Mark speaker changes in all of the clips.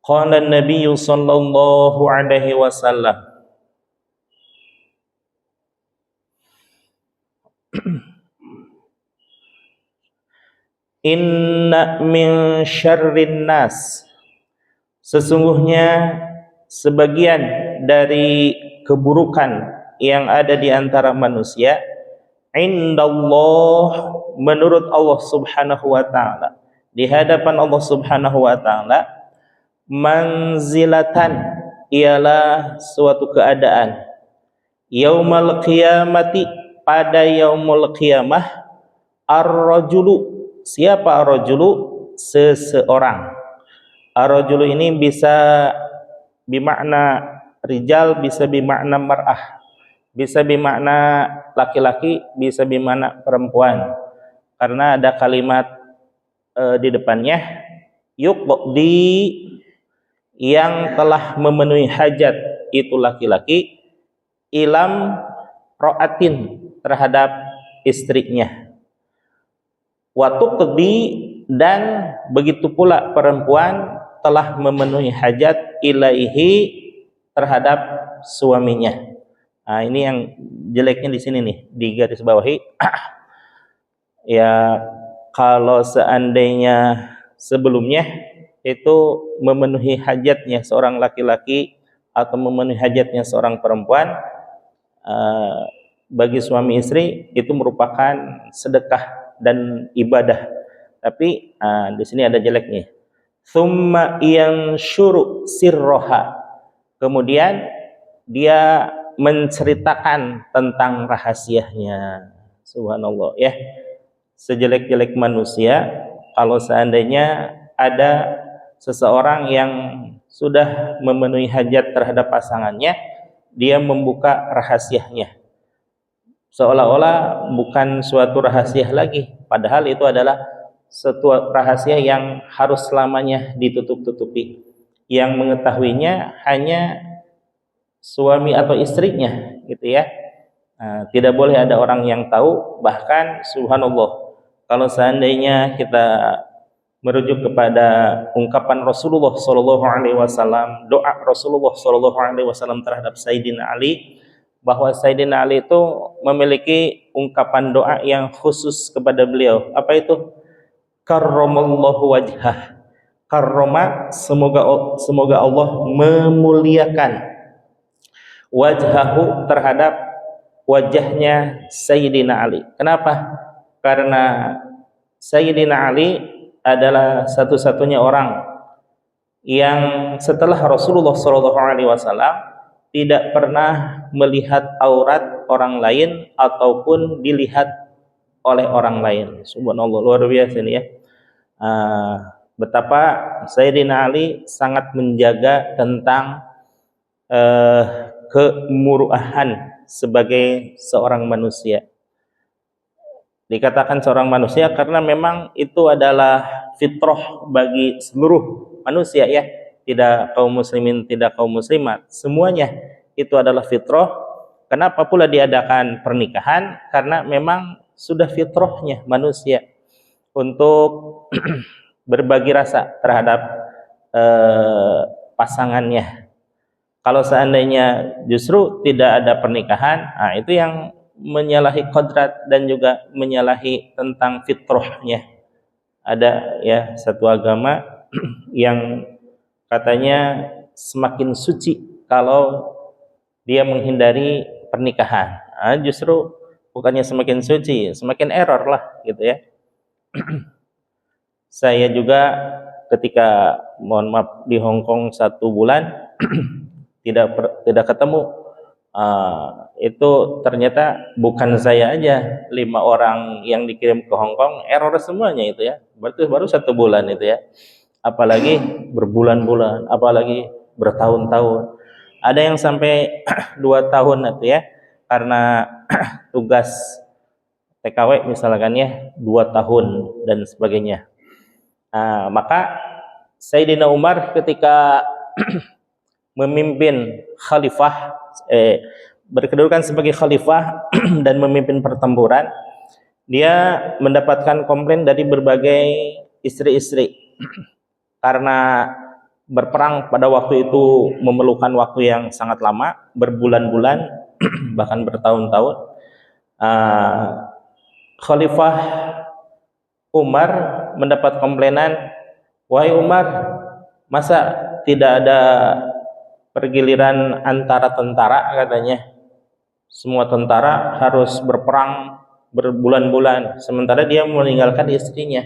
Speaker 1: Qala an-nabiy sallallahu alaihi wasallam, inna min syarrin nas, sesungguhnya sebagian dari keburukan yang ada di antara manusia, indallah, menurut Allah Subhanahu wa taala, di hadapan Allah Subhanahu wa taala, manzilatan, ialah suatu keadaan, yaumal qiyamati, pada yaumul qiyamah, ar-rajulu, siapa ar-rajulu? Seseorang. Ar-rajulu ini bisa bimakna rijal, bisa bimakna mar'ah, bisa bimakna laki-laki, bisa bimakna perempuan, karena ada kalimat di depannya, yuqdi, yang telah memenuhi hajat, itu laki-laki, ilam ro'atin, terhadap istrinya, watuqdi, dan begitu pula perempuan telah memenuhi hajat ilaihi, terhadap suaminya. Nah, ini yang jeleknya di sini nih, di garis bawahi. Ya, kalau seandainya sebelumnya itu memenuhi hajatnya seorang laki-laki atau memenuhi hajatnya seorang perempuan, bagi suami istri itu merupakan sedekah dan ibadah. Tapi di sini ada jeleknya. Tsumma yansyuru sirroha, kemudian dia menceritakan tentang rahasianya. Subhanallah ya. Sejelek-jelek manusia, kalau seandainya ada seseorang yang sudah memenuhi hajat terhadap pasangannya, dia membuka rahasianya, seolah-olah bukan suatu rahasia lagi, padahal itu adalah suatu rahasia yang harus selamanya ditutup-tutupi. Yang mengetahuinya hanya suami atau istrinya, gitu ya. Tidak boleh ada orang yang tahu. Bahkan subhanallah, kalau seandainya kita merujuk kepada ungkapan Rasulullah sallallahu alaihi wasallam, doa Rasulullah sallallahu alaihi wasallam terhadap Sayyidina Ali, bahwa Sayyidina Ali itu memiliki ungkapan doa yang khusus kepada beliau. Apa itu? Karramallahu wajhah. Karrama, semoga Allah memuliakan, wajhahu, terhadap wajahnya Sayyidina Ali. Kenapa? Karena Sayyidina Ali adalah satu-satunya orang yang setelah Rasulullah SAW tidak pernah melihat aurat orang lain ataupun dilihat oleh orang lain. Subhanallah, luar biasa ini ya. Betapa Sayyidina Ali sangat menjaga tentang kemuruahan sebagai seorang manusia. Dikatakan seorang manusia karena memang itu adalah fitrah bagi seluruh manusia ya, tidak kaum muslimin, tidak kaum muslimat, semuanya itu adalah fitrah. Kenapa pula diadakan pernikahan? Karena memang sudah fitrahnya manusia untuk berbagi rasa terhadap pasangannya. Kalau seandainya justru tidak ada pernikahan, itu yang menyalahi kodrat dan juga menyalahi tentang fitrahnya. Ada ya satu agama yang katanya semakin suci kalau dia menghindari pernikahan. Justru bukannya semakin suci, semakin error lah gitu ya. Saya juga ketika mohon maaf di Hong Kong 1 bulan tidak ketemu, itu ternyata bukan saya aja, 5 orang yang dikirim ke Hong Kong error semuanya itu ya. Berarti baru 1 bulan itu ya, apalagi berbulan-bulan, apalagi bertahun-tahun. Ada yang sampai 2 tahun itu ya, karena tugas TKW misalkan ya, 2 tahun dan sebagainya. Maka Sayyidina Umar ketika memimpin khalifah, berkedudukan sebagai khalifah dan memimpin pertempuran, dia mendapatkan komplain dari berbagai istri-istri karena berperang pada waktu itu memerlukan waktu yang sangat lama, berbulan-bulan, bahkan bertahun-tahun. Khalifah Umar mendapat komplainan, wahai Umar, masa tidak ada pergiliran antara tentara, katanya. Semua tentara harus berperang berbulan-bulan, sementara dia meninggalkan istrinya.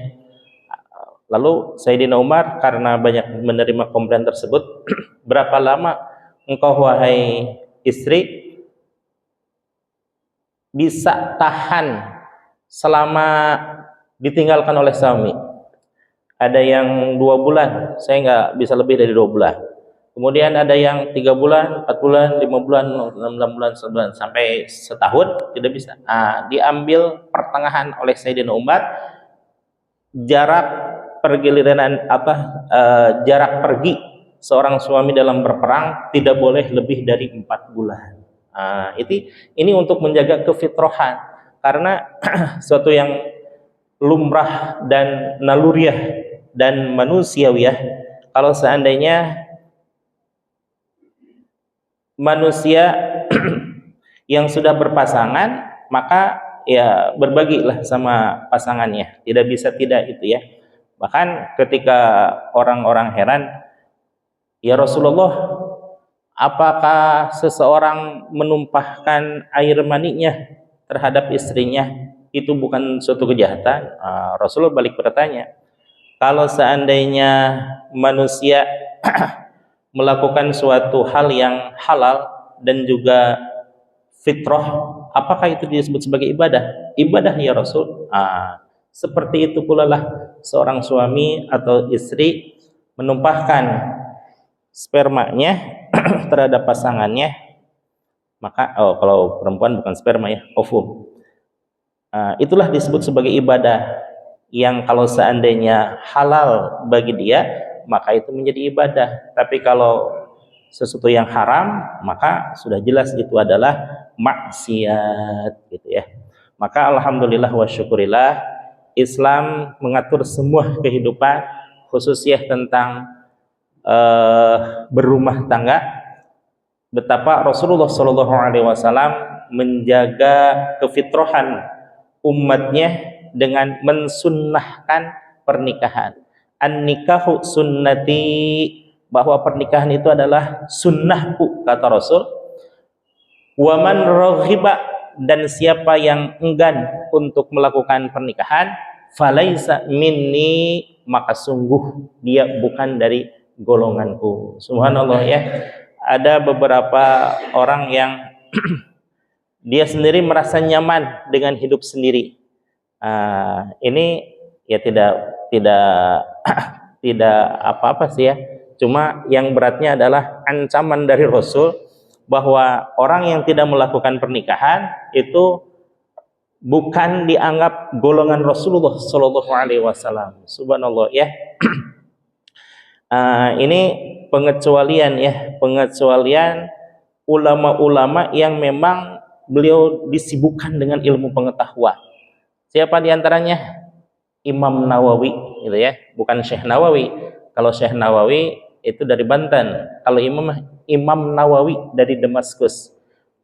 Speaker 1: Lalu Sayyidina Umar karena banyak menerima komplain tersebut, berapa lama engkau wahai istri bisa tahan selama ditinggalkan oleh suami? Ada yang 2 bulan, saya nggak bisa lebih dari 2 bulan. Kemudian ada yang 3 bulan, 4 bulan, 5 bulan, 6 bulan, 1 bulan, sampai setahun tidak bisa. Diambil pertengahan oleh Sayyidina Umar, jarak pergiliran jarak pergi seorang suami dalam berperang tidak boleh lebih dari 4 bulan. Ini untuk menjaga kefitrahan, karena suatu yang lumrah dan naluriah dan manusiawiyah, kalau seandainya manusia yang sudah berpasangan, maka ya berbagilah sama pasangannya, tidak bisa tidak itu ya. Bahkan ketika orang-orang heran, ya Rasulullah, apakah seseorang menumpahkan air maninya terhadap istrinya itu bukan suatu kejahatan? Rasulullah balik bertanya, kalau seandainya manusia melakukan suatu hal yang halal dan juga fitrah, apakah itu disebut sebagai ibadah? Ibadah ya Rasul. Seperti itu pula lah seorang suami atau istri menumpahkan spermanya terhadap pasangannya, maka kalau perempuan bukan sperma ya, ovum. Itulah disebut sebagai ibadah yang kalau seandainya halal bagi dia, maka itu menjadi ibadah. Tapi kalau sesuatu yang haram, maka sudah jelas itu adalah maksiat, gitu ya. Maka alhamdulillah wa syukurillah, Islam mengatur semua kehidupan, khususnya tentang berumah tangga. Betapa Rasulullah SAW menjaga kefitrahan umatnya dengan mensunnahkan pernikahan. An-nikahu sunnati, bahwa pernikahan itu adalah sunnahku, kata Rasul. Wa man raghiba, dan siapa yang enggan untuk melakukan pernikahan, falaisa minni, maka sungguh dia bukan dari golonganku. Subhanallah ya. Ada beberapa orang yang dia sendiri merasa nyaman dengan hidup sendiri. Ini ya tidak apa-apa sih ya. Cuma yang beratnya adalah ancaman dari Rasul bahwa orang yang tidak melakukan pernikahan itu bukan dianggap golongan Rasulullah Shallallahu Alaihi Wasallam. Subhanallah ya. Ini pengecualian ya, pengecualian ulama-ulama yang memang beliau disibukkan dengan ilmu pengetahuan. Siapa diantaranya? Imam Nawawi, gitu ya, bukan Syekh Nawawi. Kalau Syekh Nawawi itu dari Banten. Kalau Imam Nawawi dari Damaskus.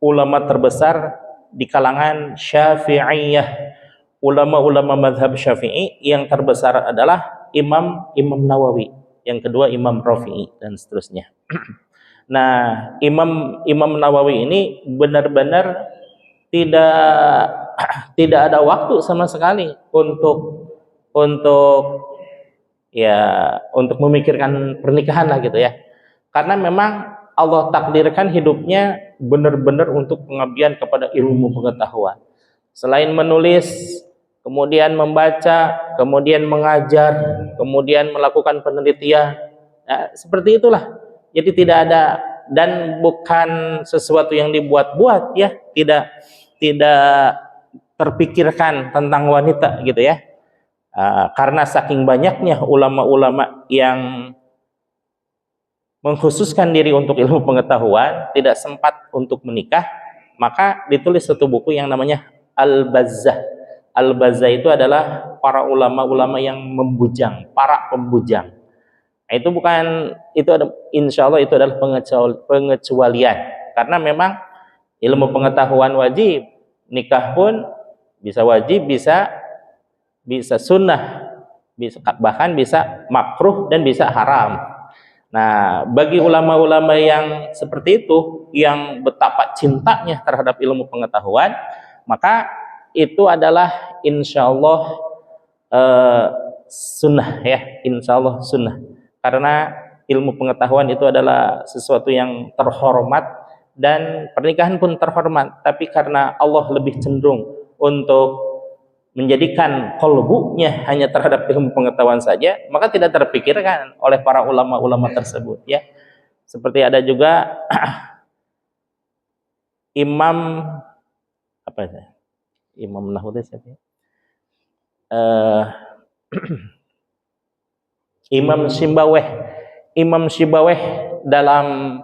Speaker 1: Ulama terbesar di kalangan Syafi'iyah. Ulama-ulama mazhab Syafi'i yang terbesar adalah Imam Nawawi. Yang kedua Imam Rafi'i dan seterusnya. Nah, Imam Nawawi ini benar-benar tidak ada waktu sama sekali untuk memikirkan pernikahan lah gitu ya. Karena memang Allah takdirkan hidupnya benar-benar untuk pengabdian kepada ilmu pengetahuan. Selain menulis, kemudian membaca, kemudian mengajar, kemudian melakukan penelitian, seperti itulah. Jadi tidak ada, dan bukan sesuatu yang dibuat-buat ya, tidak terpikirkan tentang wanita gitu ya. Karena saking banyaknya ulama-ulama yang mengkhususkan diri untuk ilmu pengetahuan, tidak sempat untuk menikah, maka ditulis satu buku yang namanya Al-Bazzah. Al-Bazzah itu adalah para ulama-ulama yang membujang, para pembujang. Nah, itu bukan, itu ada, insya Allah itu adalah pengecualian, karena memang ilmu pengetahuan wajib, nikah pun bisa wajib, bisa sunnah, bisa bahkan bisa makruh dan bisa haram. Nah, bagi ulama-ulama yang seperti itu, yang betapa cintanya terhadap ilmu pengetahuan, maka itu adalah insya Allah sunnah ya, insya Allah sunnah. Karena ilmu pengetahuan itu adalah sesuatu yang terhormat, dan pernikahan pun terhormat. Tapi karena Allah lebih cenderung untuk menjadikan qalbunya hanya terhadap ilmu pengetahuan saja, maka tidak terpikirkan oleh para ulama-ulama tersebut ya. Seperti ada juga Imam apa ya? Imam Nahwu siapa ya? Imam Simbaweh. Imam Simbaweh dalam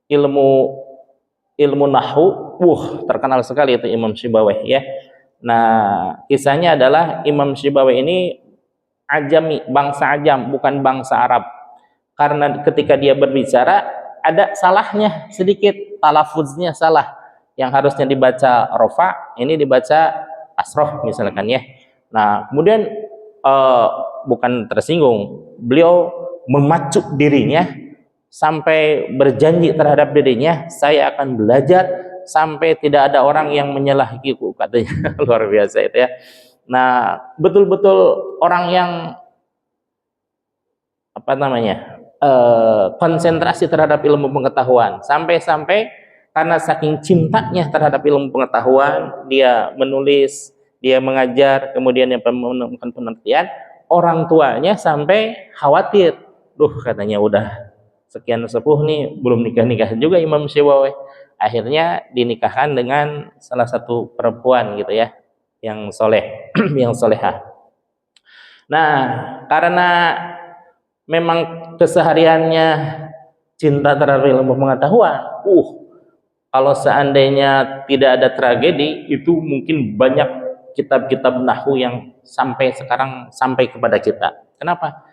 Speaker 1: ilmu nahwu, terkenal sekali itu Imam Simbaweh ya. Nah, kisahnya adalah Imam Simbaweh ini Ajami, bangsa Ajam, bukan bangsa Arab. Karena ketika dia berbicara ada salahnya sedikit, talafuznya salah. Yang harusnya dibaca rofa, ini dibaca asroh misalkan ya. Nah, kemudian bukan tersinggung, beliau memacu dirinya sampai berjanji terhadap dirinya, saya akan belajar sampai tidak ada orang yang menyalahiku, katanya. Luar biasa itu ya. Nah, betul-betul orang yang apa namanya, konsentrasi terhadap ilmu pengetahuan, sampai-sampai karena saking cintanya terhadap ilmu pengetahuan, dia menulis, dia mengajar, kemudian yang menemukan penelitian, orang tuanya sampai khawatir, katanya udah sekian sepuh nih belum nikah juga Imam Syibawi. Akhirnya dinikahkan dengan salah satu perempuan gitu ya, yang soleh, yang solehah. Nah, karena memang kesehariannya cinta terhadap ilmu pengetahuan, kalau seandainya tidak ada tragedi, itu mungkin banyak kitab-kitab nahwu yang sampai sekarang sampai kepada kita. Kenapa?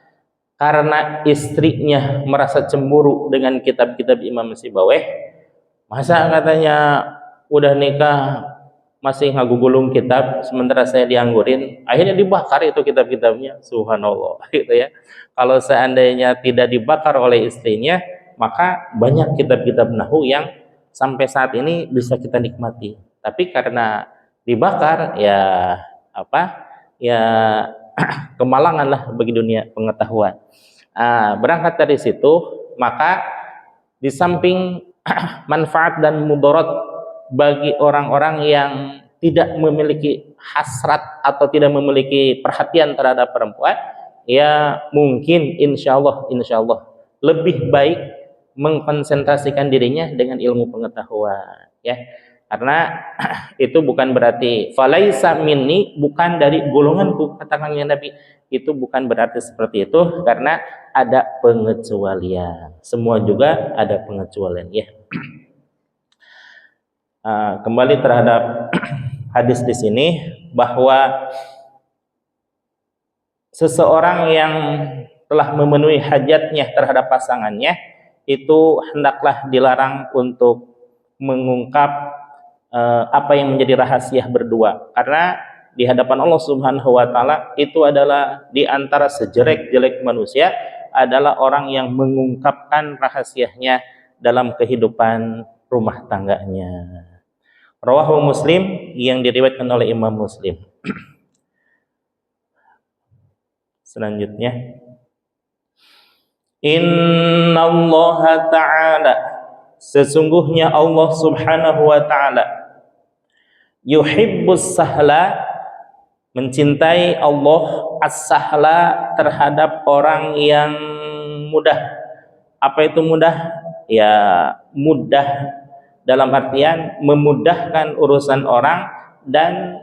Speaker 1: Karena istrinya merasa cemburu dengan kitab-kitab Imam Sibaweh. Masa katanya udah nikah masih ngagugulung kitab, sementara saya dianggurin. Akhirnya dibakar itu kitab-kitabnya. Subhanallah, gitu ya. Kalau seandainya tidak dibakar oleh istrinya, maka banyak kitab-kitab nahwu yang sampai saat ini bisa kita nikmati. Tapi karena dibakar, ya apa? Ya kemalangan lah bagi dunia pengetahuan. Berangkat dari situ, maka di samping manfaat dan mudarat bagi orang-orang yang tidak memiliki hasrat atau tidak memiliki perhatian terhadap perempuan, ya mungkin insya Allah lebih baik mengkonsentrasikan dirinya dengan ilmu pengetahuan ya. Karena itu bukan berarti falaisa minni, bukan dari golonganku, katakan ya Nabi. Itu bukan berarti seperti itu, karena ada pengecualian. Semua juga ada pengecualian ya. Kembali terhadap hadis di sini, bahwa seseorang yang telah memenuhi hajatnya terhadap pasangannya, itu hendaklah dilarang untuk mengungkap apa yang menjadi rahasia berdua, karena di hadapan Allah Subhanahu wa taala itu adalah di antara sejelek-jelek manusia adalah orang yang mengungkapkan rahasianya dalam kehidupan rumah tangganya. Rawahu Muslim, yang diriwayatkan oleh Imam Muslim. Selanjutnya, Innallaha ta'ala, sesungguhnya Allah Subhanahu wa taala, yuhibbus sahla, mencintai Allah as-sahla, terhadap orang yang mudah. Apa itu mudah? Ya mudah dalam artian memudahkan urusan orang, dan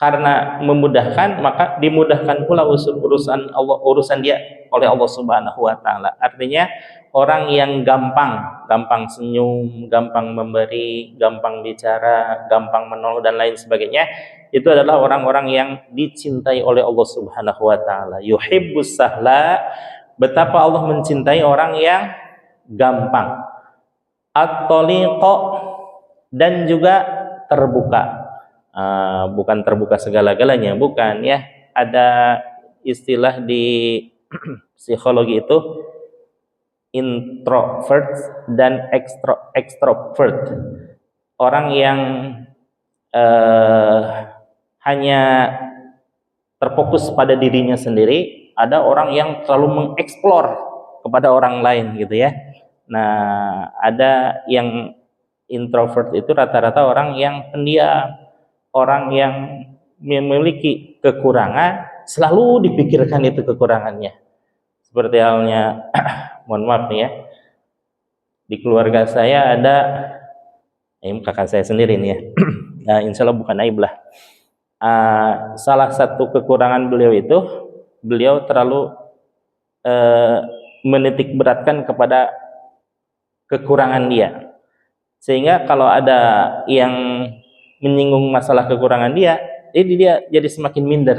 Speaker 1: karena memudahkan maka dimudahkan pula urusan Allah, urusan dia oleh Allah Subhanahu wa taala. Artinya orang yang gampang senyum, gampang memberi, gampang bicara, gampang menolong dan lain sebagainya, itu adalah orang-orang yang dicintai oleh Allah Subhanahu wa taala. Yuhibbus sahla, betapa Allah mencintai orang yang gampang. At-taliqa, dan juga terbuka. Bukan terbuka segala-galanya, bukan ya. Ada istilah di psikologi itu introvert dan extrovert. Orang yang hanya terfokus pada dirinya sendiri, ada orang yang terlalu mengeksplor kepada orang lain gitu ya. Nah, ada yang introvert itu rata-rata orang yang pendiam, orang yang memiliki kekurangan, selalu dipikirkan itu kekurangannya. Seperti halnya, mohon maaf nih ya, di keluarga saya ada, ini kakak saya sendiri nih ya, nah, insya Allah bukan aib lah. Salah satu kekurangan beliau itu, beliau terlalu menitik beratkan kepada kekurangan dia, sehingga kalau ada yang menyinggung masalah kekurangan dia, dia jadi semakin minder.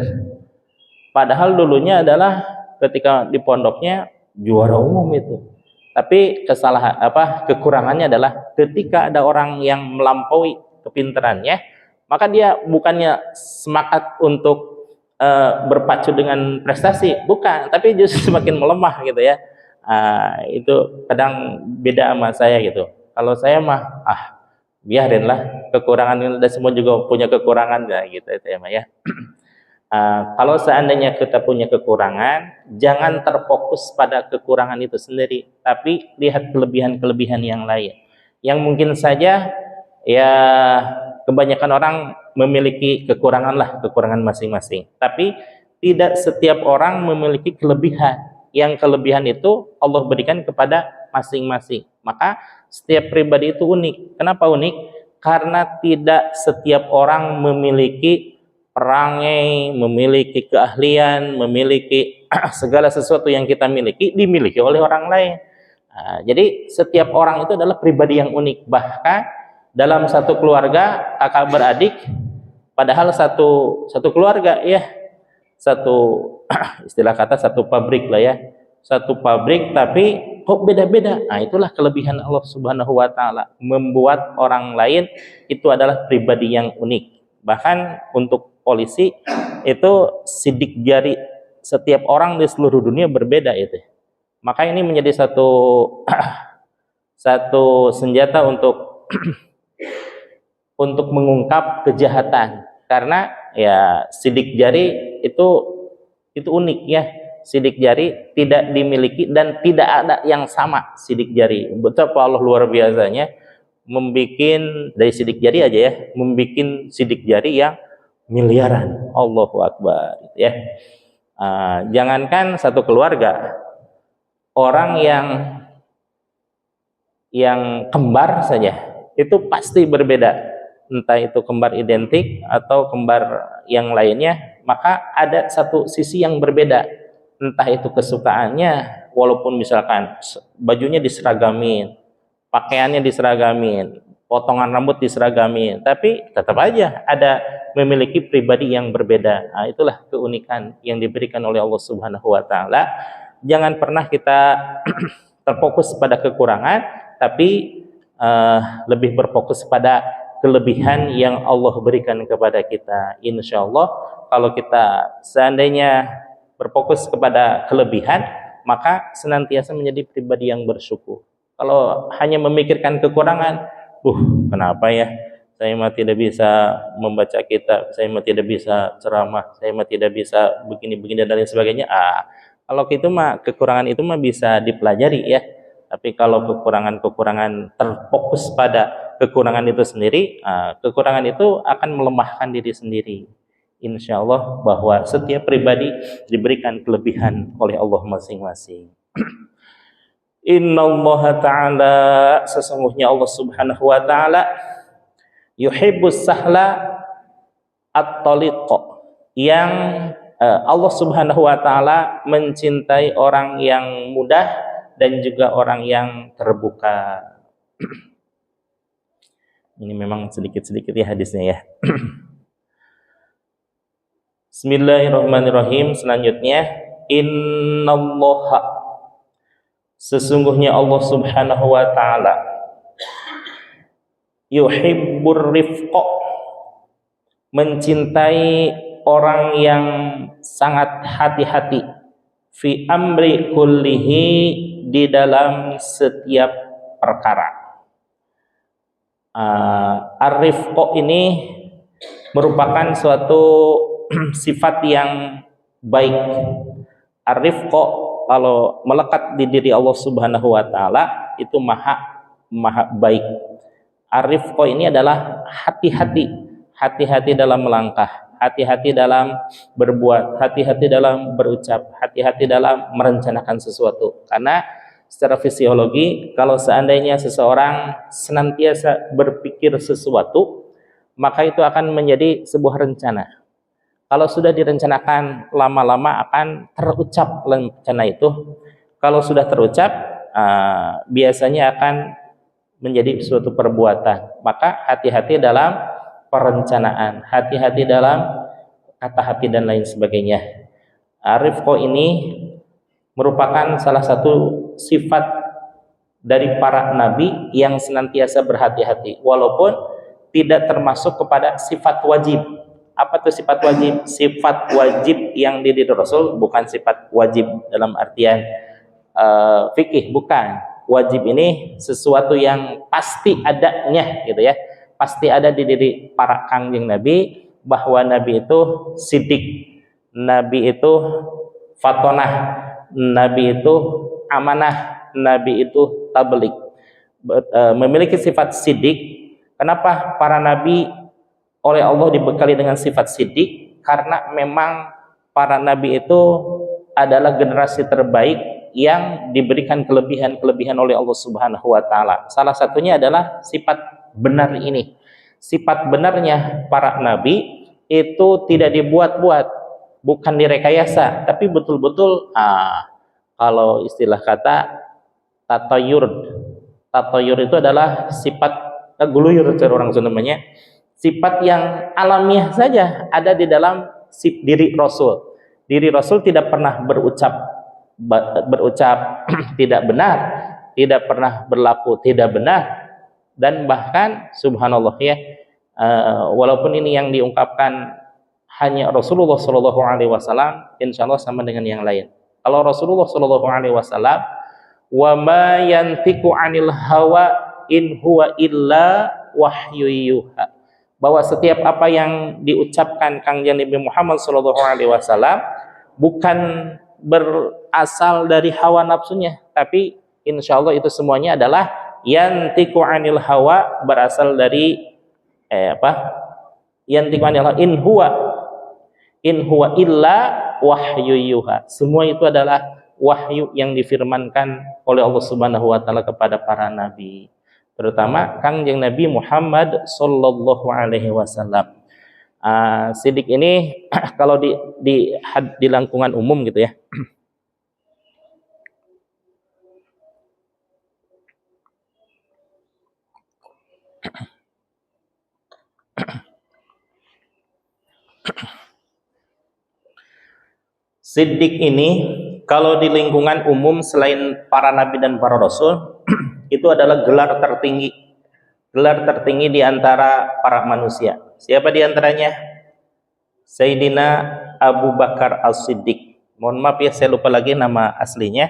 Speaker 1: Padahal dulunya adalah ketika di pondoknya juara umum itu, tapi kekurangannya adalah ketika ada orang yang melampaui kepintarannya, maka dia bukannya semangat untuk berpacu dengan prestasi, bukan, tapi justru semakin melemah gitu ya. Itu kadang beda sama saya gitu. Kalau saya mah biarinlah, kekurangan, dan semua juga punya kekurangan ya gitu itu ya Maya. Kalau seandainya kita punya kekurangan, jangan terfokus pada kekurangan itu sendiri, tapi lihat kelebihan-kelebihan yang lain. Yang mungkin saja ya kebanyakan orang memiliki kekurangan masing-masing. Tapi tidak setiap orang memiliki kelebihan. Yang kelebihan itu Allah berikan kepada masing-masing. Maka setiap pribadi itu unik. Kenapa unik? Karena tidak setiap orang memiliki perangai, memiliki keahlian, memiliki segala sesuatu yang kita miliki dimiliki oleh orang lain. Jadi setiap orang itu adalah pribadi yang unik. Bahkan dalam satu keluarga kakak beradik, padahal satu keluarga ya, istilah kata satu pabrik lah ya, satu pabrik tapi kok beda-beda. Itulah kelebihan Allah Subhanahu wa taala, membuat orang lain itu adalah pribadi yang unik. Bahkan untuk polisi itu sidik jari setiap orang di seluruh dunia berbeda itu. Maka ini menjadi satu senjata untuk mengungkap kejahatan, karena ya sidik jari itu unik ya. Sidik jari tidak dimiliki dan tidak ada yang sama sidik jari. Betapa Allah luar biasanya membikin dari sidik jari aja ya, membikin sidik jari yang miliaran. Allahu Akbar ya. Jangankan satu keluarga, orang yang kembar saja itu pasti berbeda, entah itu kembar identik atau kembar yang lainnya, maka ada satu sisi yang berbeda, entah itu kesukaannya, walaupun misalkan bajunya diseragamin, pakaiannya diseragamin, potongan rambut diseragamin, tapi tetap aja ada memiliki pribadi yang berbeda. Itulah keunikan yang diberikan oleh Allah Subhanahu wa taala. Jangan pernah kita terfokus pada kekurangan, tapi lebih berfokus pada kelebihan yang Allah berikan kepada kita. Insya Allah kalau kita seandainya berfokus kepada kelebihan, maka senantiasa menjadi pribadi yang bersyukur. Kalau hanya memikirkan kekurangan, kenapa ya saya mah tidak bisa membaca kitab, saya mah tidak bisa ceramah, saya mah tidak bisa begini-begini dan lain sebagainya. Kalau itu mah kekurangan itu mah bisa dipelajari ya. Tapi kalau kekurangan terfokus pada kekurangan itu sendiri, kekurangan itu akan melemahkan diri sendiri. Insya Allah bahwa setiap pribadi diberikan kelebihan oleh Allah masing-masing. Innallaha ta'ala, sesungguhnya Allah Subhanahu wa ta'ala yuhibbus sahla at-taliqa, yang Allah Subhanahu wa ta'ala mencintai orang yang mudah dan juga orang yang terbuka. Ini memang sedikit-sedikit ya hadisnya ya. Bismillahirrahmanirrahim. Selanjutnya, innallaha, Sesungguhnya Allah Subhanahu wa taala yuhibbur rifqa, mencintai orang yang sangat hati-hati, fi amri kullihi, di dalam setiap perkara. Ar-rifqa ini merupakan suatu sifat yang baik. Ar-rifqa kalau melekat di diri Allah Subhanahu wa taala itu maha baik. Ar-rifqa ini adalah hati-hati, hati-hati dalam melangkah, hati-hati dalam berbuat, hati-hati dalam berucap, hati-hati dalam merencanakan sesuatu. Karena secara fisiologi, kalau seandainya seseorang senantiasa berpikir sesuatu, maka itu akan menjadi sebuah rencana. Kalau sudah direncanakan, lama-lama akan terucap rencana itu. Kalau sudah terucap, biasanya akan menjadi suatu perbuatan. Maka hati-hati dalam perencanaan, hati-hati dalam kata hati dan lain sebagainya. Rifqa ini merupakan salah satu sifat dari para nabi yang senantiasa berhati-hati, walaupun tidak termasuk kepada sifat wajib. Apa itu sifat wajib? Sifat wajib yang di diri Rasul bukan sifat wajib dalam artian fikih, bukan. Wajib ini sesuatu yang pasti adanya, gitu ya. Pasti ada di diri para kangjeng Nabi, bahwa Nabi itu sidik, Nabi itu fatonah, Nabi itu amanah, Nabi itu tabligh, memiliki sifat sidik. Kenapa para nabi oleh Allah dibekali dengan sifat sidik? Karena memang para nabi itu adalah generasi terbaik yang diberikan kelebihan-kelebihan oleh Allah Subhanahu wa taala. Salah satunya adalah sifat benar ini. Sifat benarnya para nabi itu tidak dibuat-buat, bukan direkayasa, tapi betul-betul kalau istilah kata tatayur. Tatayur itu adalah sifat guluyur, cara orang Sunda namanya. Sifat yang alamiah saja ada di dalam diri Rasul. Diri Rasul tidak pernah berucap tidak benar, tidak pernah berlaku tidak benar, dan bahkan subhanallah ya, walaupun ini yang diungkapkan hanya Rasulullah Shallallahu Alaihi Wasallam, insya Allah sama dengan yang lain. Kalau Rasulullah Shallallahu Alaihi Wasallam, wa ma yantiqu anil hawa in huwa illa wahyu yuha, bahwa setiap apa yang diucapkan Kangjeng Nabi Muhammad Shallallahu Alaihi Wasallam bukan berasal dari hawa nafsunya, tapi insya Allah itu semuanya adalah yantiqu anil hawa, berasal dari yantiqu anil hawa in huwa illa wahyu yuha. Semua itu adalah wahyu yang difirmankan oleh Allah Subhanahu wa taala kepada para nabi, terutama Kangjeng Nabi Muhammad sallallahu alaihi wasallam. Sidik ini kalau di lingkungan umum gitu ya. Sidik ini kalau di lingkungan umum selain para nabi dan para rasul itu adalah gelar tertinggi di antara para manusia. Siapa di antaranya? Sayyidina Abu Bakar As-Siddiq. Mohon maaf ya, saya lupa lagi nama aslinya.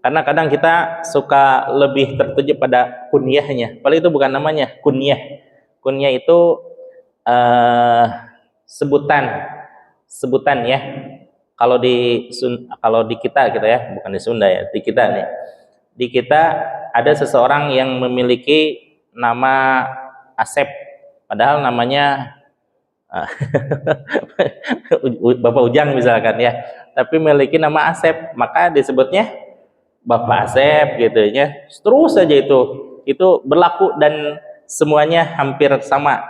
Speaker 1: Karena kadang kita suka lebih tertuju pada kunyahnya. Padahal itu bukan namanya, kunyah. Kunyah itu sebutan ya. Kalau di kita gitu ya, bukan di Sunda ya, di kita nih. Di kita ada seseorang yang memiliki nama Asep, padahal namanya Bapak Ujang misalkan ya, tapi memiliki nama Asep, maka disebutnya Bapak Asep gitu ya. Terus saja itu berlaku dan semuanya hampir sama,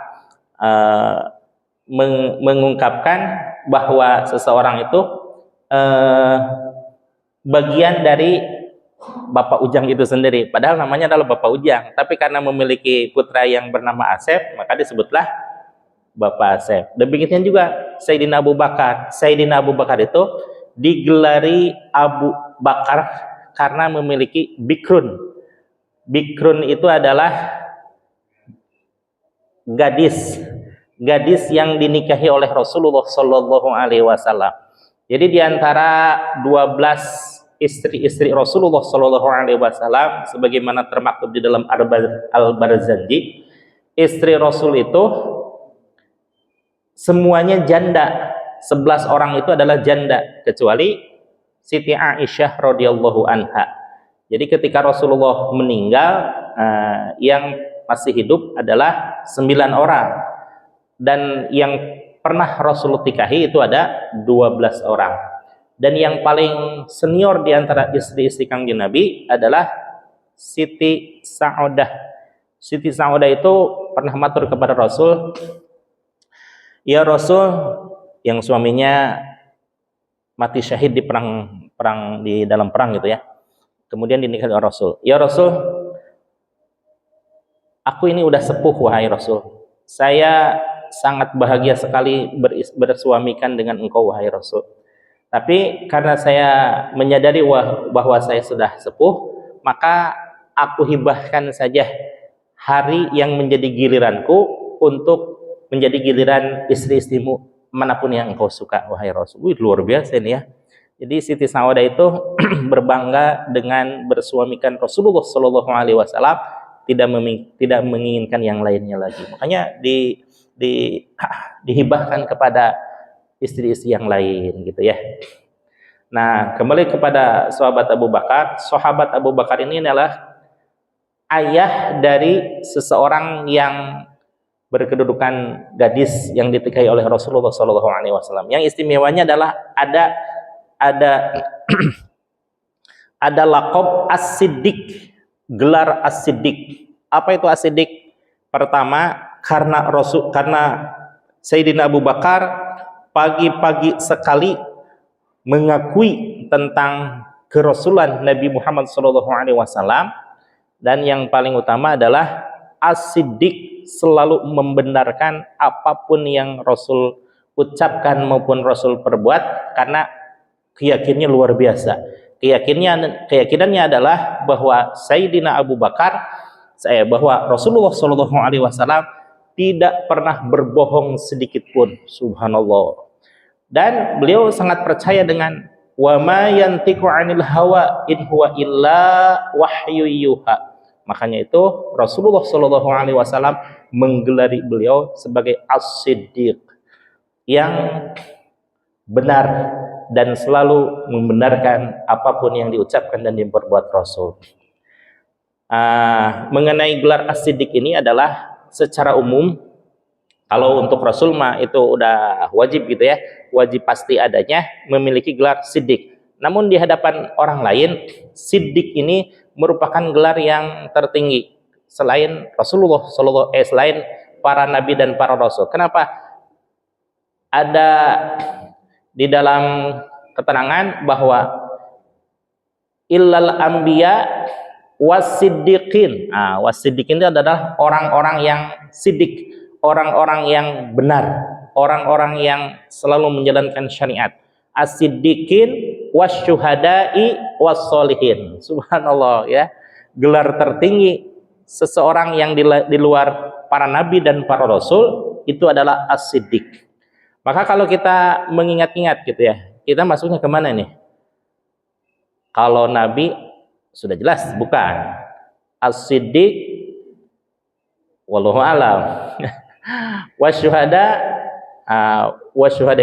Speaker 1: mengungkapkan bahwa seseorang itu bagian dari Bapak Ujang itu sendiri, padahal namanya adalah Bapak Ujang, tapi karena memiliki putra yang bernama Asep, maka disebutlah Bapak Asep. Demikian juga Sayyidina Abu Bakar. Sayyidina Abu Bakar itu digelari Abu Bakar karena memiliki bikrun. Bikrun itu adalah gadis yang dinikahi oleh Rasulullah Shallallahu Alaihi Wasallam. Jadi di antara 12 istri-istri Rasulullah Shallallahu Alaihi Wasallam, sebagaimana termaktub di dalam Al-Barzanji, istri Rasul itu semuanya janda. 11 orang itu adalah janda, kecuali Siti Aisyah radhiyallahu anha. Jadi ketika Rasulullah meninggal, yang masih hidup adalah 9 orang, dan yang pernah Rasulullah nikahi itu ada 12 orang. Dan yang paling senior di antara istri-istri Kangjeng Nabi adalah Siti Sa'odah. Siti Sa'odah itu pernah matur kepada Rasul, "Ya Rasul," yang suaminya mati syahid di dalam perang gitu ya. Kemudian dinikahi oleh Rasul. "Ya Rasul, aku ini udah sepuh wahai Rasul. Saya sangat bahagia sekali bersuamikan dengan engkau wahai Rasul. Tapi karena saya menyadari bahwa saya sudah sepuh, maka aku hibahkan saja hari yang menjadi giliranku untuk menjadi giliran istri-istrimu manapun yang engkau suka wahai Rasul." Wih, luar biasa ini ya. Jadi Siti Saudah itu berbangga dengan bersuamikan Rasulullah Shallallahu Alaihi Wasallam, tidak menginginkan yang lainnya lagi. Makanya dihibahkan kepada istri-istri yang lain gitu ya. Nah, kembali kepada sahabat Abu Bakar. Sahabat Abu Bakar ini adalah ayah dari seseorang yang berkedudukan gadis yang ditikahi oleh Rasulullah Shallallahu Alaihi Wasallam. Yang istimewanya adalah ada laqab As-Siddiq, gelar As-Siddiq. Apa itu As-Siddiq? Pertama, karena Sayyidina Abu Bakar pagi-pagi sekali mengakui tentang kerasulan Nabi Muhammad SAW, dan yang paling utama adalah As-Siddiq selalu membenarkan apapun yang Rasul ucapkan maupun Rasul perbuat, karena keyakinannya luar biasa. Keyakinannya adalah bahwa Sayyidina Abu Bakar, bahwa Rasulullah SAW tidak pernah berbohong sedikit pun, subhanallah. Dan beliau sangat percaya dengan wa ma yantiqu 'anil hawa in huwa illa wahyu yuha. Makanya itu Rasulullah SAW menggelari beliau sebagai As-Siddiq, yang benar dan selalu membenarkan apapun yang diucapkan dan diperbuat Rasul. Mengenai gelar As-Siddiq ini adalah secara umum, kalau untuk Rasul mah itu udah wajib gitu ya, wajib pasti adanya memiliki gelar Siddiq. Namun di hadapan orang lain, Siddiq ini merupakan gelar yang tertinggi selain Rasulullah selain para nabi dan para rasul. Kenapa? Ada di dalam keterangan bahwa illal anbiya wasiddiqin. Wasiddiqin itu adalah orang-orang yang siddiq, orang-orang yang benar, orang-orang yang selalu menjalankan syariat. As-siddiqin wasyuhada'i wassolihin. Subhanallah ya. Gelar tertinggi seseorang yang di luar para nabi dan para rasul itu adalah as-siddiq. Maka kalau kita mengingat-ingat gitu ya, kita masuknya kemana nih? Kalau nabi sudah jelas bukan. As-siddiq wallahu alam. Wasyuhada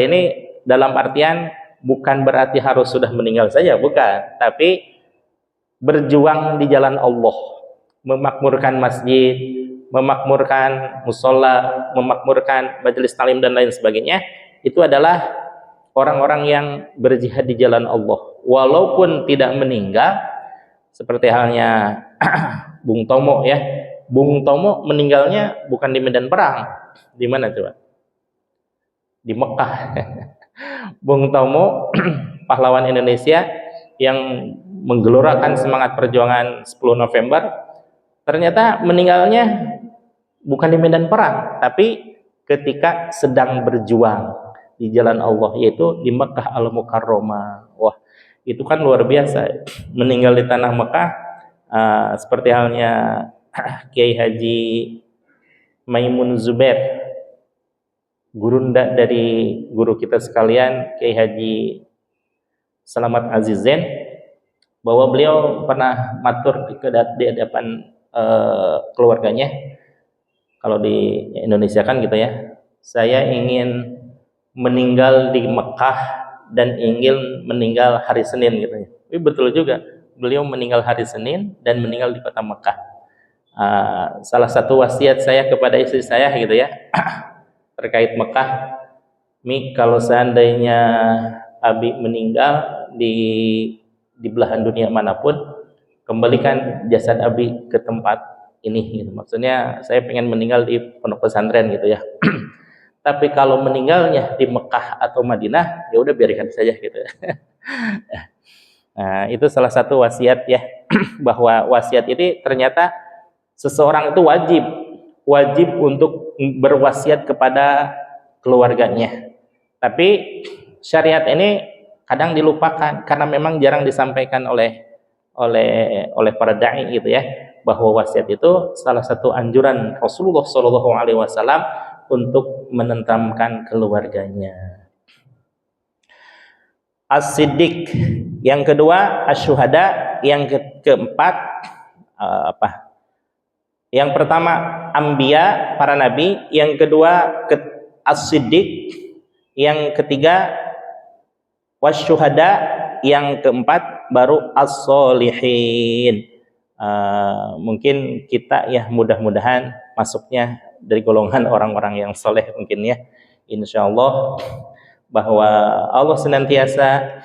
Speaker 1: ini dalam artian bukan berarti harus sudah meninggal saja, bukan, tapi berjuang di jalan Allah, memakmurkan masjid, memakmurkan musola, memakmurkan majelis talim dan lain sebagainya. Itu adalah orang-orang yang berjihad di jalan Allah walaupun tidak meninggal, seperti halnya Bung Tomo ya. Bung Tomo meninggalnya bukan di medan perang. Di mana coba? Di Mekah. Bung Tomo, pahlawan Indonesia yang menggelorakan semangat perjuangan 10 November, ternyata meninggalnya bukan di medan perang, tapi ketika sedang berjuang di jalan Allah, yaitu di Mekah Al-Mukarramah. Wah, itu kan luar biasa. Meninggal di tanah Mekah, seperti halnya Kiai Haji Maimun Zubair, gurunda dari guru kita sekalian Kiai Haji Selamat Azizen, bahwa beliau pernah matur di hadapan keluarganya. Kalau di Indonesia kan gitu ya, saya ingin meninggal di Mekah dan ingin meninggal hari Senin gitu ya. Tapi betul juga, beliau meninggal hari Senin dan meninggal di kota Mekah. Salah satu wasiat saya kepada istri saya gitu ya, terkait Mekah, Mi, kalau seandainya Abi meninggal di belahan dunia manapun, kembalikan jasad Abi ke tempat ini gitu. Maksudnya saya pengen meninggal di pondok pesantren gitu ya. Tapi kalau meninggalnya di Mekah atau Madinah, ya udah biarkan saja gitu. Nah, itu salah satu wasiat ya, bahwa wasiat ini ternyata seseorang itu wajib untuk berwasiat kepada keluarganya. Tapi syariat ini kadang dilupakan karena memang jarang disampaikan oleh para dai gitu ya, bahwa wasiat itu salah satu anjuran Rasulullah SAW untuk menenteramkan keluarganya. As-Siddiq, yang kedua Asy-Syuhada, yang keempat apa? Yang pertama Anbiya, para nabi, yang kedua As-Siddiq, yang ketiga Wasy-Syuhada, yang keempat baru As-Sholihin. Mungkin kita ya mudah-mudahan masuknya dari golongan orang-orang yang soleh mungkin ya, insyaallah, bahwa Allah senantiasa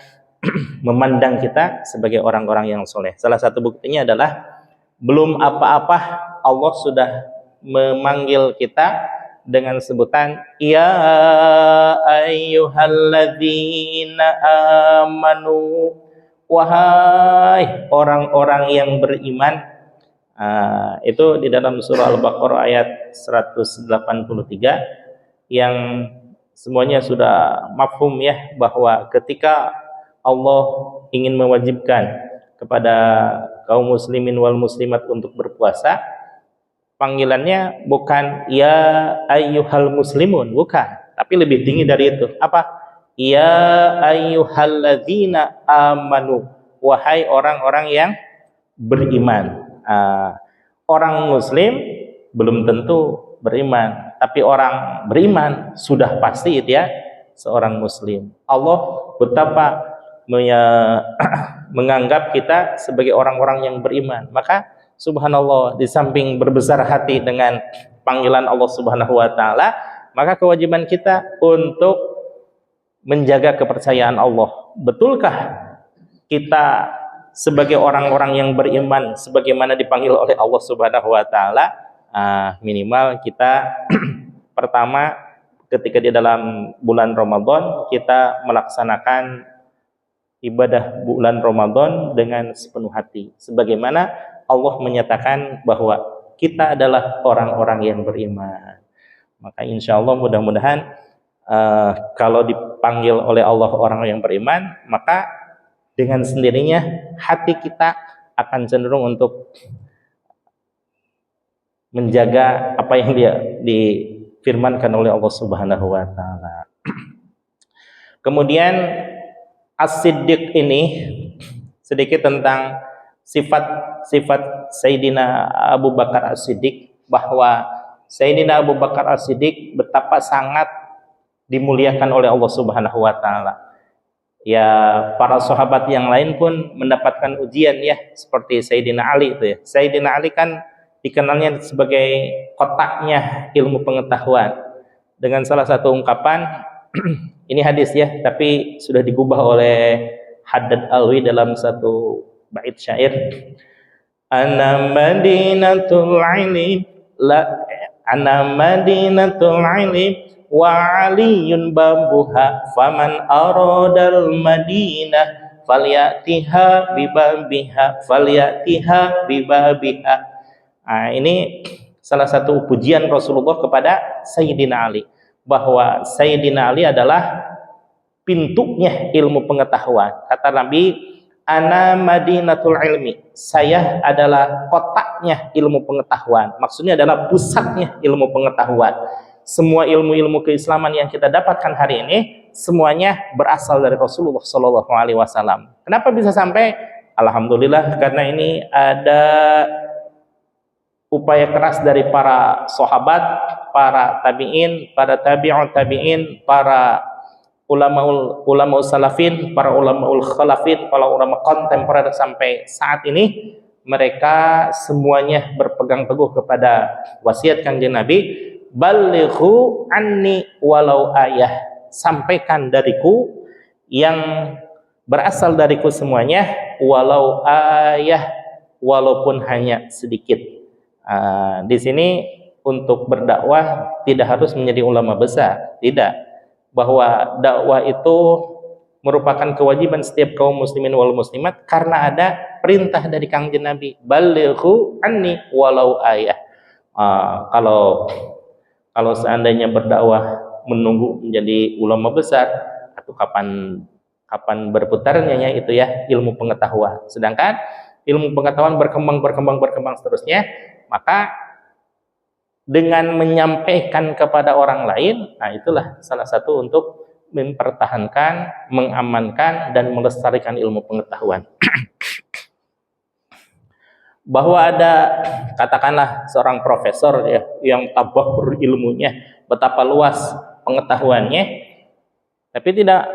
Speaker 1: memandang kita sebagai orang-orang yang soleh. Salah satu buktinya adalah belum apa-apa Allah sudah memanggil kita dengan sebutan ya ayyuhalladzina amanu, wahai orang-orang yang beriman. Itu di dalam surah Al-Baqarah ayat 183, yang semuanya sudah mafhum ya, bahwa ketika Allah ingin mewajibkan kepada kaum muslimin wal muslimat untuk berpuasa, panggilannya bukan ya ayyuhal muslimun, bukan, tapi lebih tinggi dari itu. Apa? Ya ayyuhalladzina amanu, wahai orang-orang yang beriman. Orang muslim belum tentu beriman, tapi orang beriman sudah pasti itu ya seorang muslim. Allah betapa menganggap kita sebagai orang-orang yang beriman. Maka subhanallah, di samping berbesar hati dengan panggilan Allah Subhanahu wa taala, maka kewajiban kita untuk menjaga kepercayaan Allah. Betulkah kita sebagai orang-orang yang beriman sebagaimana dipanggil oleh Allah Subhanahu wa taala? Minimal kita pertama, ketika di dalam bulan Ramadan kita melaksanakan ibadah bulan Ramadan dengan sepenuh hati, sebagaimana Allah menyatakan bahwa kita adalah orang-orang yang beriman. Maka insya Allah mudah-mudahan kalau dipanggil oleh Allah orang yang beriman, maka dengan sendirinya hati kita akan cenderung untuk menjaga apa yang dia difirmankan oleh Allah Subhanahu wa taala. Kemudian As-Siddiq ini sedikit tentang sifat Sayyidina Abu Bakar As-Siddiq, bahwa Sayyidina Abu Bakar As-Siddiq betapa sangat dimuliakan oleh Allah Subhanahu wa taala. Ya, para sahabat yang lain pun mendapatkan ujian ya, seperti Sayyidina Ali itu ya. Sayyidina Ali kan dikenalnya sebagai kotaknya ilmu pengetahuan, dengan salah satu ungkapan ini hadis ya, tapi sudah digubah oleh Haddad Alwi dalam satu bait syair. Ana madinatul ilmi ana madinatul ilmi wa aliyun babuha faman aradal madinah falyatiha bibabiha. Ini salah satu pujian Rasulullah kepada Sayyidina Ali, bahwa Sayyidina Ali adalah pintunya ilmu pengetahuan. Kata Nabi, ana madinatul ilmi, saya adalah kotaknya ilmu pengetahuan. Maksudnya adalah pusatnya ilmu pengetahuan. Semua ilmu-ilmu keislaman yang kita dapatkan hari ini semuanya berasal dari Rasulullah Shallallahu Alaihi Wasallam. Kenapa bisa sampai? Alhamdulillah, karena ini ada upaya keras dari para sahabat, para tabi'in, para tabi'un tabi'in, para ulama salafin, para ulama khalafin, para ulama kontemporer sampai saat ini. Mereka semuanya berpegang teguh kepada wasiat Kanjeng Nabi, balighu anni walau ayah, sampaikan dariku yang berasal dariku semuanya, walau ayah, walaupun hanya sedikit. Di sini untuk berdakwah tidak harus menjadi ulama besar, tidak. Bahwa dakwah itu merupakan kewajiban setiap kaum muslimin wal muslimat karena ada perintah dari Kanjeng Nabi, balighu anni walau ayah. Kalau seandainya berdakwah menunggu menjadi ulama besar, atau kapan berputarnya itu ya ilmu pengetahuan. Sedangkan ilmu pengetahuan berkembang seterusnya, maka dengan menyampaikan kepada orang lain, nah itulah salah satu untuk mempertahankan, mengamankan dan melestarikan ilmu pengetahuan. Bahwa ada katakanlah seorang profesor ya yang tabahur ilmunya, betapa luas pengetahuannya, tapi tidak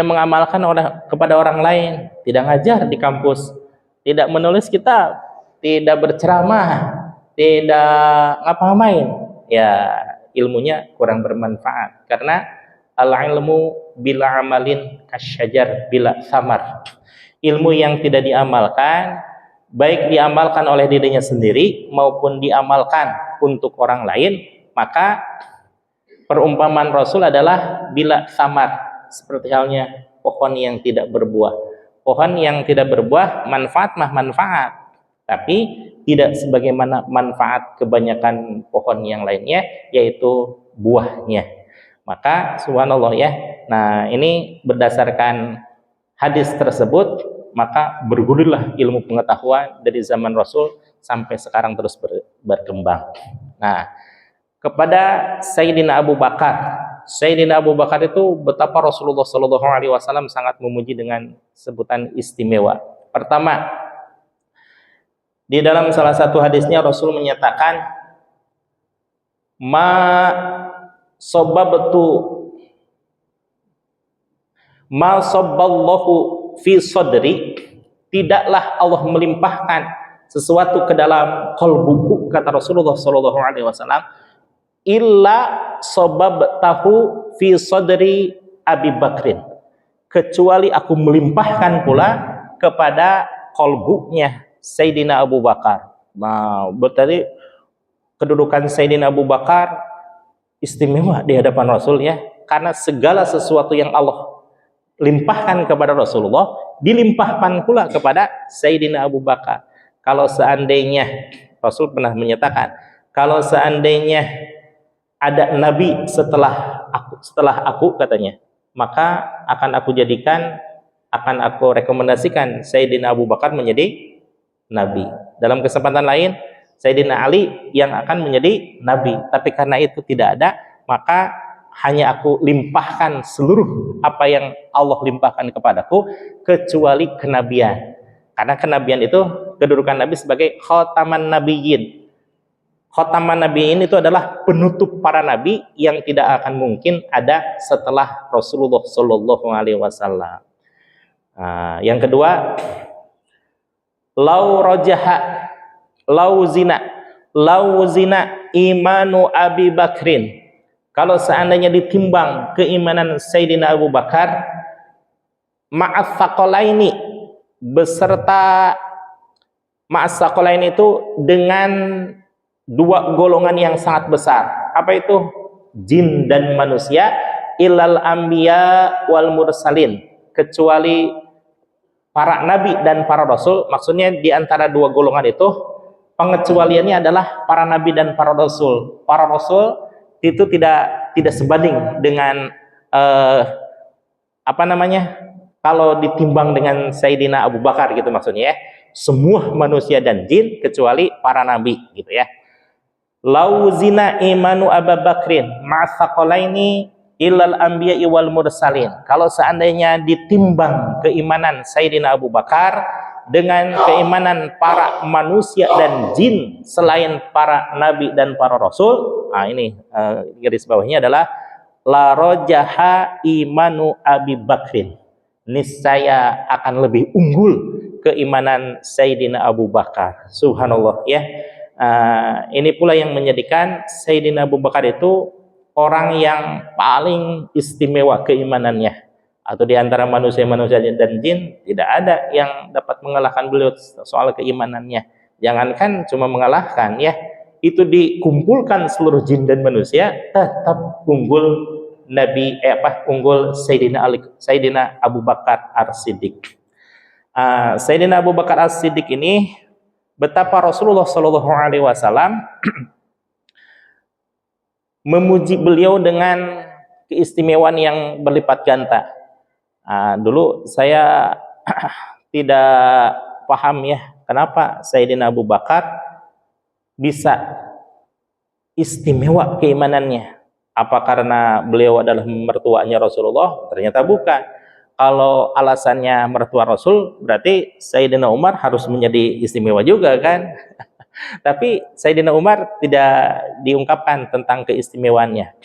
Speaker 1: mengamalkan kepada orang lain, tidak ngajar di kampus, tidak menulis kitab, tidak berceramah, tidak ngapa-ngapain, ya ilmunya kurang bermanfaat. Karena al-ilmu bila amalin kasyajar bila samar. Ilmu yang tidak diamalkan, baik diamalkan oleh dirinya sendiri maupun diamalkan untuk orang lain, maka perumpamaan Rasul adalah bila samar, seperti halnya pohon yang tidak berbuah. Pohon yang tidak berbuah manfaat tapi tidak sebagaimana manfaat kebanyakan pohon yang lainnya, yaitu buahnya. Maka subhanallah ya, nah ini berdasarkan hadis tersebut, maka bergulirlah ilmu pengetahuan dari zaman Rasul sampai sekarang terus berkembang. Nah, kepada Sayyidina Abu Bakar itu betapa Rasulullah Shallallahu Alaihi Wasallam sangat memuji dengan sebutan istimewa. Pertama, di dalam salah satu hadisnya Rasul menyatakan, ma sabballahu fi sadri, tidaklah Allah melimpahkan sesuatu ke dalam qalbuku, kata Rasulullah Shallallahu Alaihi Wasallam, illa sababtahu fi sadri Abi Bakrin, kecuali aku melimpahkan pula kepada qalbunya Sayyidina Abu Bakar. Nah, berarti kedudukan Sayyidina Abu Bakar istimewa di hadapan Rasul ya, karena segala sesuatu yang Allah limpahkan kepada Rasulullah dilimpahkan pula kepada Sayyidina Abu Bakar. Kalau seandainya Rasul pernah menyatakan, kalau seandainya ada nabi setelah aku katanya, maka akan aku rekomendasikan Sayyidina Abu Bakar menjadi nabi. Dalam kesempatan lain Sayyidina Ali yang akan menjadi nabi, tapi karena itu tidak ada, maka hanya aku limpahkan seluruh apa yang Allah limpahkan kepadaku kecuali kenabian. Karena kenabian itu kedudukan nabi sebagai khataman nabiyyin. Khataman nabiyyin itu adalah penutup para nabi yang tidak akan mungkin ada setelah Rasulullah Shallallahu Alaihi Wasallam. Yang kedua, lau zina imanu Abi Bakrin, kalau seandainya ditimbang keimanan Sayyidina Abu Bakar ma'as saqalaini, beserta ma'as saqalaini itu dengan dua golongan yang sangat besar. Apa itu? Jin dan manusia, ilal anbiya wal mursalin, kecuali para nabi dan para rasul. Maksudnya di antara dua golongan itu pengecualiannya adalah para nabi dan para rasul. Para rasul itu tidak sebanding dengan kalau ditimbang dengan Sayyidina Abu Bakar gitu maksudnya ya, semua manusia dan jin kecuali para nabi gitu ya. Lau zina imanu Abu Bakrin ma'athaqalaini illal anbiya'i wal mursalin. Kalau seandainya ditimbang keimanan Sayyidina Abu Bakar dengan keimanan para manusia dan jin selain para nabi dan para rasul, nah ini garis bawahnya adalah la rojaha imanu Abi Bakrin. Niscaya akan lebih unggul keimanan Sayyidina Abu Bakar. Subhanallah ya. Ini pula yang menjadikan Sayyidina Abu Bakar itu orang yang paling istimewa keimanannya, atau di antara manusia-manusia dan jin tidak ada yang dapat mengalahkan beliau soal keimanannya. Jangankan cuma mengalahkan ya, itu dikumpulkan seluruh jin dan manusia tetap unggul unggul Sayyidina Abu Bakar As-Siddiq. Sayyidina Abu Bakar As-Siddiq ini betapa Rasulullah Shallallahu Alaihi Wasallam memuji beliau dengan keistimewaan yang berlipat ganda. Dulu saya tidak paham ya, kenapa Sayyidina Abu Bakar bisa istimewa keimanannya. Apa karena beliau adalah mertuanya Rasulullah? Ternyata bukan. Kalau alasannya mertua Rasul, berarti Sayyidina Umar harus menjadi istimewa juga kan? Tapi Sayyidina Umar tidak diungkapkan tentang keistimewaannya.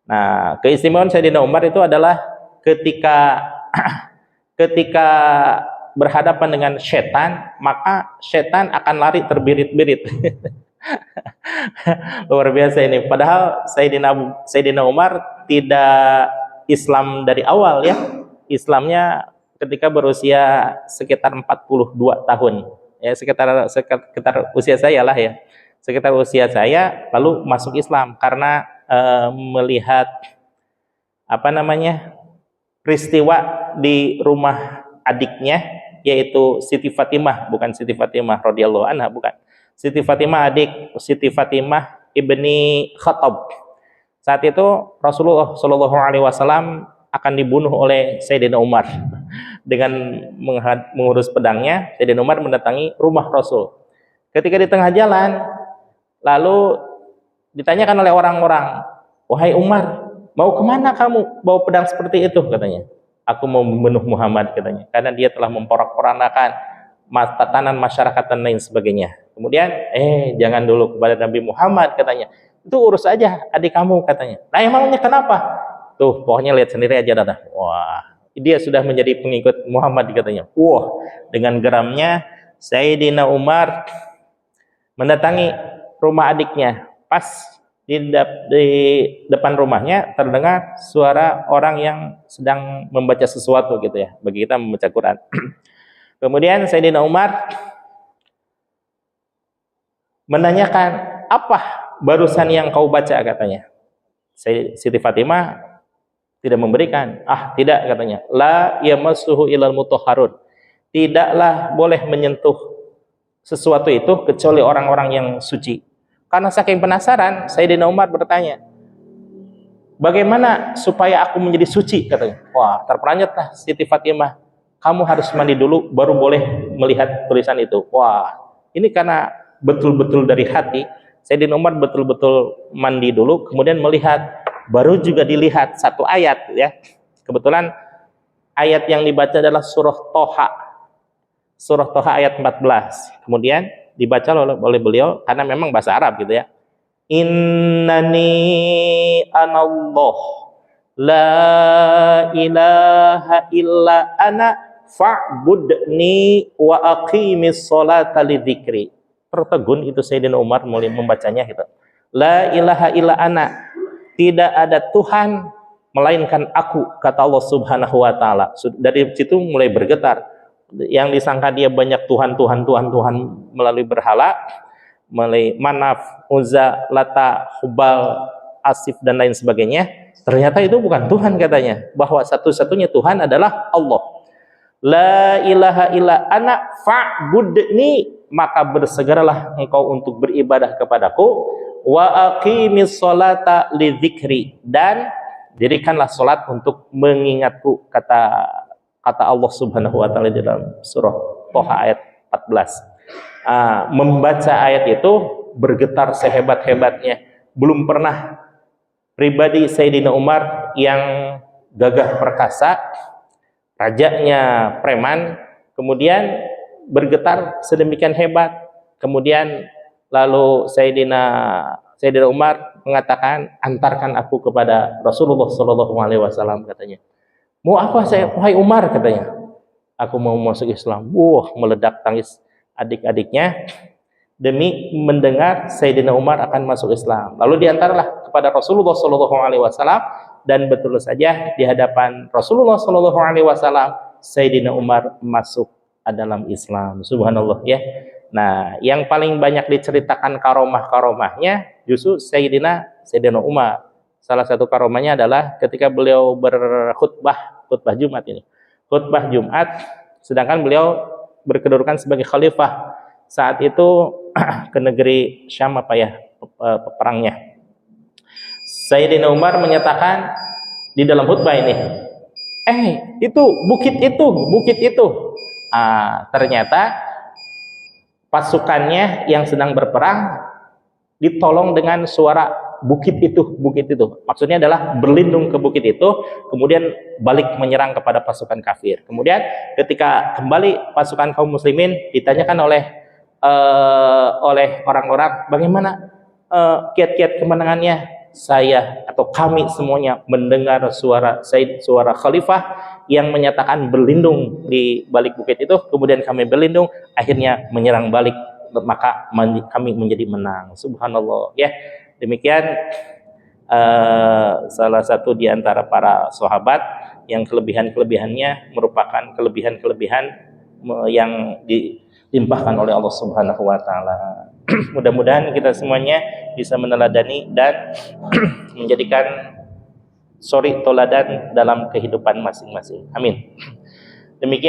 Speaker 1: Nah, keistimewaan Sayyidina Umar itu adalah ketika berhadapan dengan setan, maka setan akan lari terbirit-birit. Luar biasa ini. Padahal Sayyidina Umar tidak Islam dari awal ya. Islamnya ketika berusia sekitar 42 tahun. Ya, sekitar usia saya lah ya. Sekitar usia saya lalu masuk Islam karena melihat peristiwa di rumah adiknya, yaitu Siti Fatimah, bukan Siti Fatimah radhiyallahu anha, bukan. Siti Fatimah adik Siti Fatimah ibni Khattab. Saat itu Rasulullah Shallallahu Alaihi Wasallam akan dibunuh oleh Sayyidina Umar. Dengan mengurus pedangnya, Sayyidina Umar mendatangi rumah Rasul. Ketika di tengah jalan, lalu ditanyakan oleh orang-orang, "Wahai Umar, mau kemana kamu bawa pedang seperti itu?" katanya. "Aku mau membunuh Muhammad," katanya, "karena dia telah memporak-porandakan tatanan masyarakat dan lain sebagainya." Kemudian, jangan dulu kepada Nabi Muhammad, katanya. "Itu urus aja adik kamu," katanya. "Nah, emangnya kenapa?" "Tuh, pokoknya lihat sendiri aja dah." Wah, dia sudah menjadi pengikut Muhammad, katanya. Wah, dengan geramnya Sayyidina Umar mendatangi rumah adiknya. Pas di depan rumahnya terdengar suara orang yang sedang membaca sesuatu gitu ya. Bagi kita membaca Quran. Kemudian Sayyidina Umar menanyakan, "Apa barusan yang kau baca?" katanya. Siti Fatimah tidak memberikan. Tidak, katanya. La yamassuhu ilal mutahharun. Tidaklah boleh menyentuh sesuatu itu kecuali orang-orang yang suci. Karena saking penasaran, Sayyidina Umar bertanya, "Bagaimana supaya aku menjadi suci?" katanya. Wah, terperanjatlah Siti Fatimah. "Kamu harus mandi dulu baru boleh melihat tulisan itu." Wah, ini karena betul-betul dari hati. Sayyidina Umar betul-betul mandi dulu, kemudian melihat. Baru juga dilihat satu ayat ya. Kebetulan ayat yang dibaca adalah surah Toha. Surah Toha ayat 14. Kemudian dibaca oleh beliau karena memang bahasa Arab gitu ya. Innani anallah la ilaha illa ana fa'budni wa aqimis sholata lidzikri. Tertegun itu Sayyidina Umar mulai membacanya gitu. La ilaha illa ana. Tidak ada Tuhan melainkan aku, kata Allah Subhanahu wa taala. Dari situ mulai bergetar. Yang disangka dia banyak Tuhan melalui berhala, melalui Manaf, Uzza, Lata, Hubal, Asif dan lain sebagainya. Ternyata itu bukan Tuhan, katanya. Bahwa satu-satunya Tuhan adalah Allah. La ilaha illa ana fa'budni, maka bersegeralah engkau untuk beribadah kepadaku. Wa aqimis sholata lidzikri, dan dirikanlah salat untuk mengingatku, kata kata Allah Subhanahu wa taala di dalam surah Toha ayat 14. Membaca ayat itu bergetar sehebat-hebatnya. Belum pernah pribadi Sayyidina Umar yang gagah perkasa, rajanya preman, kemudian bergetar sedemikian hebat. Kemudian lalu Sayyidina Umar mengatakan, antarkan aku kepada Rasulullah Shallallahu Alaihi Wasallam, katanya. Mau apa saya, wahai Umar, katanya. Aku mau masuk Islam. Wah, meledak tangis adik-adiknya demi mendengar Sayyidina Umar akan masuk Islam. Lalu diantarlah kepada Rasulullah Shallallahu Alaihi Wasallam, dan betul saja di hadapan Rasulullah Shallallahu Alaihi Wasallam Sayyidina Umar masuk dalam Islam. Subhanallah ya. Nah, yang paling banyak diceritakan karomah-karomahnya justru Sayyidina Umar. Salah satu karomahnya adalah ketika beliau khutbah Jumat ini. Khutbah Jumat, sedangkan beliau berkedudukan sebagai khalifah. Saat itu ke negeri Syam peperangnya. Sayyidina Umar menyatakan di dalam khutbah ini, itu bukit itu. Ternyata pasukannya yang sedang berperang ditolong dengan suara bukit itu. Maksudnya adalah berlindung ke bukit itu, kemudian balik menyerang kepada pasukan kafir. Kemudian ketika kembali pasukan kaum muslimin, ditanyakan oleh orang-orang, bagaimana kiat-kiat kemenangannya? Saya atau kami semuanya mendengar suara khalifah yang menyatakan berlindung di balik bukit itu, kemudian kami berlindung, akhirnya menyerang balik, maka kami menjadi menang. Subhanallah ya. Demikian salah satu di antara para sahabat yang kelebihannya merupakan kelebihan yang dilimpahkan oleh Allah Subhanahu wa taala. Mudah-mudahan kita semuanya bisa meneladani dan menjadikan suri toladan dalam kehidupan masing-masing. Amin. Demikian